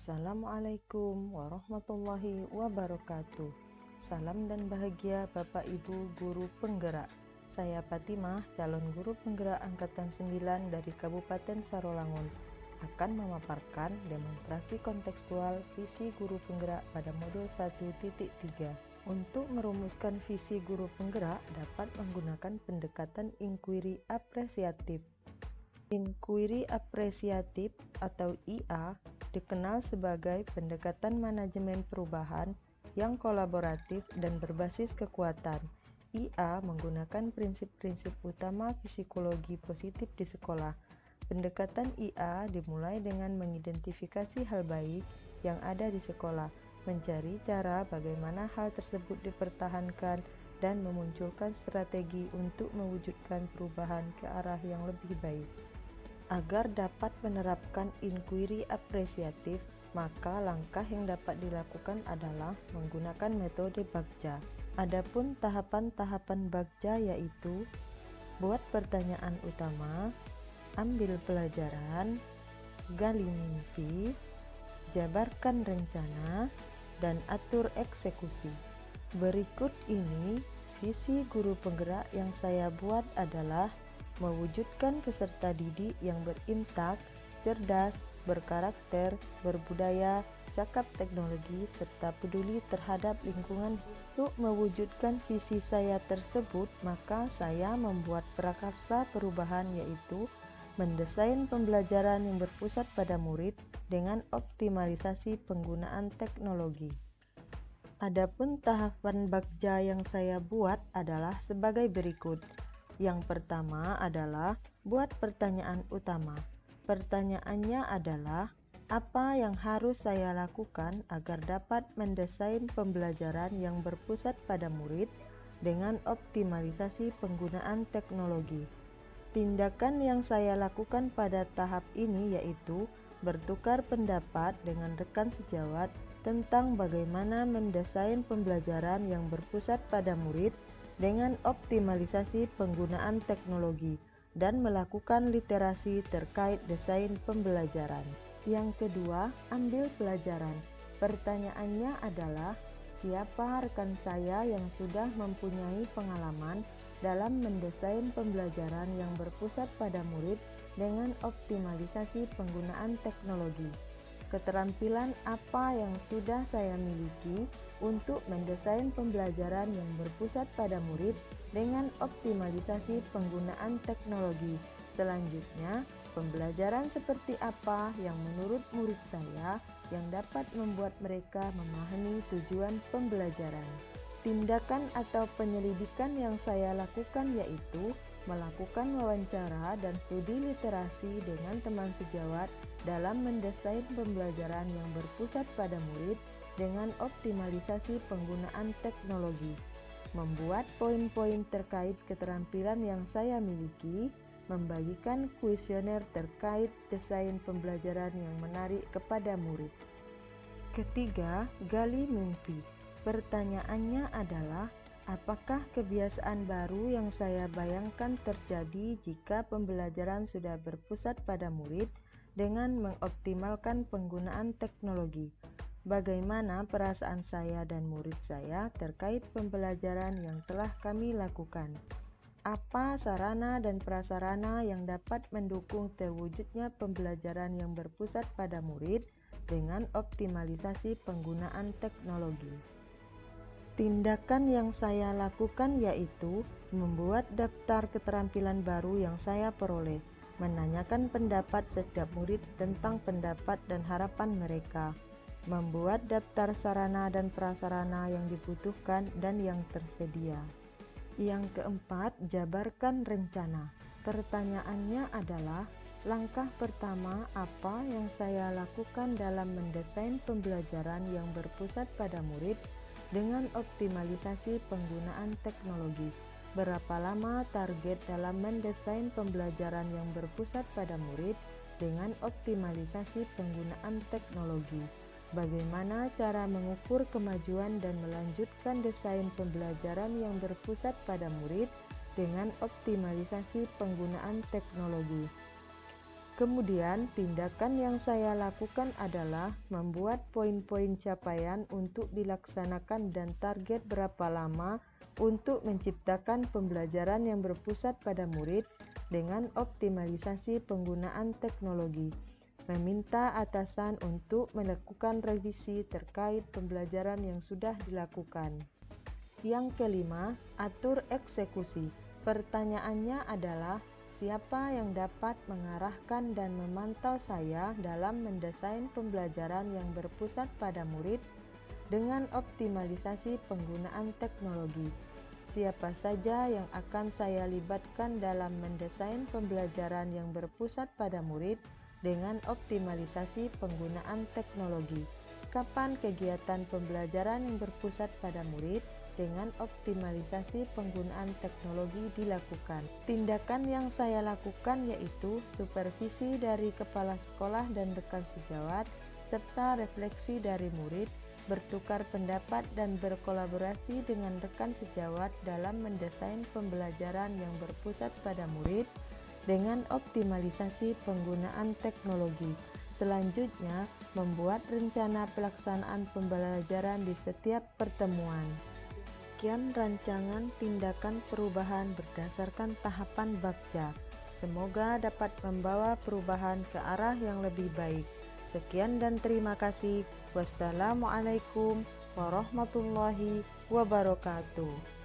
Assalamualaikum warahmatullahi wabarakatuh. Salam dan bahagia Bapak Ibu Guru Penggerak. Saya Fatimah, calon guru penggerak Angkatan 9 dari Kabupaten Sarolangun, akan memaparkan demonstrasi kontekstual visi guru penggerak pada modul 1.3. Untuk merumuskan visi guru penggerak dapat menggunakan pendekatan inquiry apresiatif. Inquiry apresiatif atau IA dikenal sebagai pendekatan manajemen perubahan yang kolaboratif dan berbasis kekuatan. IA menggunakan prinsip-prinsip utama psikologi positif di sekolah. Pendekatan IA dimulai dengan mengidentifikasi hal baik yang ada di sekolah, mencari cara bagaimana hal tersebut dipertahankan, dan memunculkan strategi untuk mewujudkan perubahan ke arah yang lebih baik. Agar dapat menerapkan inquiry apresiatif, maka langkah yang dapat dilakukan adalah menggunakan metode Bagja. Adapun tahapan-tahapan Bagja yaitu: buat pertanyaan utama, ambil pelajaran, gali mimpi, jabarkan rencana, dan atur eksekusi. Berikut ini visi guru penggerak yang saya buat adalah mewujudkan peserta didik yang berintak, cerdas, berkarakter, berbudaya, cakap teknologi, serta peduli terhadap lingkungan. Untuk mewujudkan visi saya tersebut, maka saya membuat prakarsa perubahan, yaitu mendesain pembelajaran yang berpusat pada murid dengan optimalisasi penggunaan teknologi. Adapun tahapan Bagja yang saya buat adalah sebagai berikut. Yang pertama adalah buat pertanyaan utama. Pertanyaannya adalah, apa yang harus saya lakukan agar dapat mendesain pembelajaran yang berpusat pada murid dengan optimalisasi penggunaan teknologi? Tindakan yang saya lakukan pada tahap ini yaitu bertukar pendapat dengan rekan sejawat tentang bagaimana mendesain pembelajaran yang berpusat pada murid dengan optimalisasi penggunaan teknologi dan melakukan literasi terkait desain pembelajaran. Yang kedua, ambil pelajaran. Pertanyaannya adalah, siapa rekan saya yang sudah mempunyai pengalaman dalam mendesain pembelajaran yang berpusat pada murid dengan optimalisasi penggunaan teknologi? Keterampilan apa yang sudah saya miliki untuk mendesain pembelajaran yang berpusat pada murid dengan optimalisasi penggunaan teknologi? Selanjutnya, pembelajaran seperti apa yang menurut murid saya yang dapat membuat mereka memahami tujuan pembelajaran? Tindakan atau penyelidikan yang saya lakukan yaitu melakukan wawancara dan studi literasi dengan teman sejawat dalam mendesain pembelajaran yang berpusat pada murid dengan optimalisasi penggunaan teknologi, membuat poin-poin terkait keterampilan yang saya miliki, membagikan kuesioner terkait desain pembelajaran yang menarik kepada murid. Ketiga, gali mimpi. Pertanyaannya adalah, apakah kebiasaan baru yang saya bayangkan terjadi jika pembelajaran sudah berpusat pada murid dengan mengoptimalkan penggunaan teknologi? Bagaimana perasaan saya dan murid saya terkait pembelajaran yang telah kami lakukan? Apa sarana dan prasarana yang dapat mendukung terwujudnya pembelajaran yang berpusat pada murid dengan optimalisasi penggunaan teknologi? Tindakan yang saya lakukan yaitu membuat daftar keterampilan baru yang saya peroleh, menanyakan pendapat setiap murid tentang pendapat dan harapan mereka, membuat daftar sarana dan prasarana yang dibutuhkan dan yang tersedia. Yang keempat, jabarkan rencana. Pertanyaannya adalah, langkah pertama apa yang saya lakukan dalam mendesain pembelajaran yang berpusat pada murid dengan optimalisasi penggunaan teknologi? Berapa lama target dalam mendesain pembelajaran yang berpusat pada murid dengan optimalisasi penggunaan teknologi? Bagaimana cara mengukur kemajuan dan melanjutkan desain pembelajaran yang berpusat pada murid dengan optimalisasi penggunaan teknologi? Kemudian, tindakan yang saya lakukan adalah membuat poin-poin capaian untuk dilaksanakan dan target berapa lama untuk menciptakan pembelajaran yang berpusat pada murid dengan optimalisasi penggunaan teknologi. Meminta atasan untuk melakukan revisi terkait pembelajaran yang sudah dilakukan. Yang kelima, atur eksekusi. Pertanyaannya adalah, siapa yang dapat mengarahkan dan memantau saya dalam mendesain pembelajaran yang berpusat pada murid dengan optimalisasi penggunaan teknologi? Siapa saja yang akan saya libatkan dalam mendesain pembelajaran yang berpusat pada murid dengan optimalisasi penggunaan teknologi? Kapan kegiatan pembelajaran yang berpusat pada murid dengan optimalisasi penggunaan teknologi dilakukan? Tindakan yang saya lakukan yaitu supervisi dari kepala sekolah dan rekan sejawat, serta refleksi dari murid, bertukar pendapat dan berkolaborasi dengan rekan sejawat dalam mendesain pembelajaran yang berpusat pada murid dengan optimalisasi penggunaan teknologi. Selanjutnya, membuat rencana pelaksanaan pembelajaran di setiap pertemuan. Sekian rancangan tindakan perubahan berdasarkan tahapan Bagja. Semoga dapat membawa perubahan ke arah yang lebih baik. Sekian dan terima kasih. Wassalamualaikum warahmatullahi wabarakatuh.